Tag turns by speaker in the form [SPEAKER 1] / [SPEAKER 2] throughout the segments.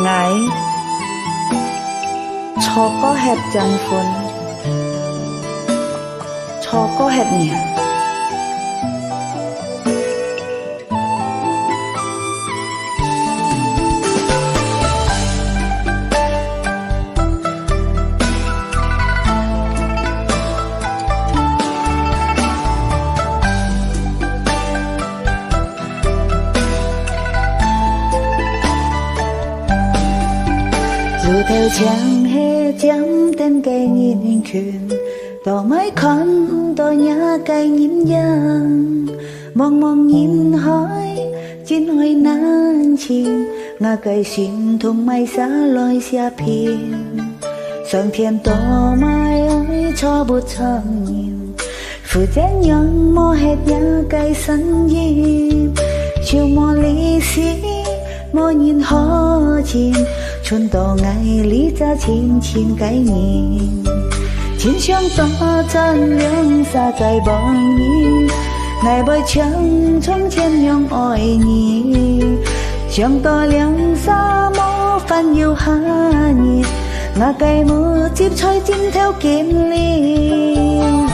[SPEAKER 1] ngái cho có hẹt chân phun cho có hẹt nhỉ
[SPEAKER 2] dù theo chẳng hề chẳng tên cây nhìn khuyên tỏ mấy con tỏ nhá cây nhìn giang mong mong nhìn hỏi chín hỏi nan chim ngà cây xin thùng mai xa lôi xa phiền sang thiên tỏ mai ơi cho bút thầm nhìn phụ chết nhân mô hết nhá cây sân diêm chiều mô lý xí mô nhìn ho chim chuồn tỏ ngày lý ra chín chín cái nhìn chín chương tỏ chân lương xa cây bóng nhìn ngày bơi trắng trong trên nhông ỏi nhìn chương tỏ lương xa mô phan yêu hà nhìn ngà cây mưa chip chơi chim theo kiếm liên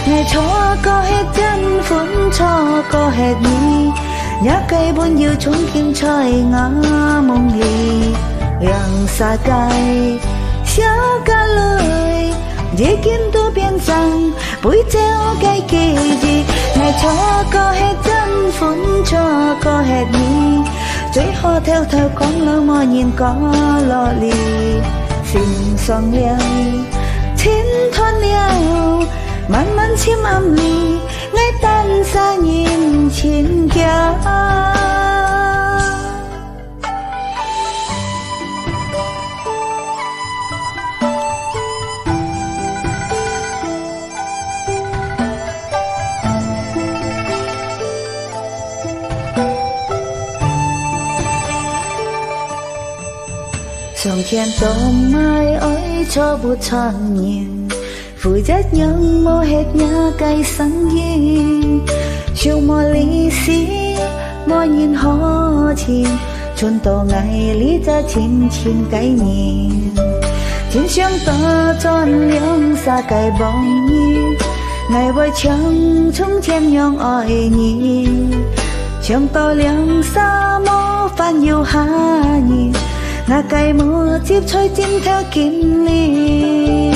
[SPEAKER 2] ngày cho có hết chân phun cho có hết nhì nhá cây buồn yêu chúng kim trời ngã mong lì yang xa cây xéo cả lời dễ kiếm tu biến rằng buổi treo cây kỳ gì ngày cho có hết chân phun cho có hết nhì追họ theo theo con lơ mò nhìn có lo lì xin son liang thiên thon liang man man chim âm lì ngay tan xa nhìn chín kia dòng thiên tôm mai ơi cho bút tròn nhìn vui rất nhân mô hết nhá cây sáng nhìn chiều mô lý xí mô nhìn ho chim chuồn tàu ngày lý ra chín chín cái nhìn chín chương tỏ tròn liếng xa cây bóng nhìn ngày bơi trắng trong trên nhông ỏi nhìn chương tàu liếng xa mô phan yêu hà nhìn ngà cây mưa chip chơi chim theo kim liên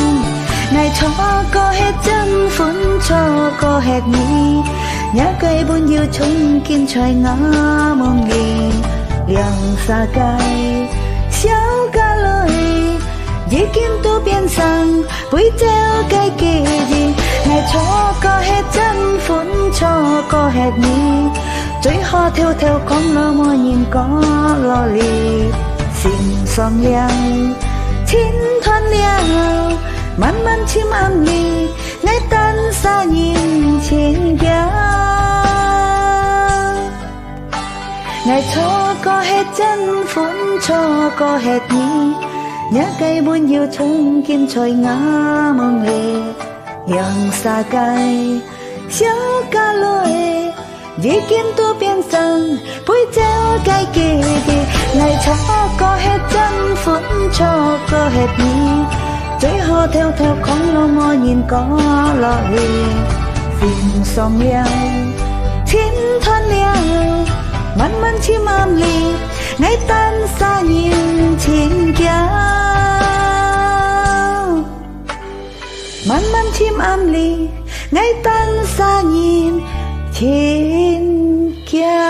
[SPEAKER 2] ngày cho có hết chân phun cho có hết nhì nhá cây buồn yêu chung kim trời ngã mong lì liang xa cây xéo cả lời dễ kiếm tu biến rằng buổi treo cây kỳ gì ngày cho có hết chân phun cho có hết nhì追họ theo theo con lo mò nhìn có lo lì xin son liang chín thon liang man man chim âm lì ngay tan xa nhìn trên kia ngày cho có hết chân phun cho có hết nhì nhá cây buồn yêu chung kim trời ngã mong lì yang xa cây xéo cả lối dễ kiếm tu biến rằng buổi treo cây kỳ gì ngày cho có hết chân phun cho có hết nhì追họ theo theo con lo mò nhìn có lo lì xin son liang thiên thon liang man man chim âm lì ngay tan xa nhìn trên kia man man chim âm lì ngay tan xa nhìn trên kia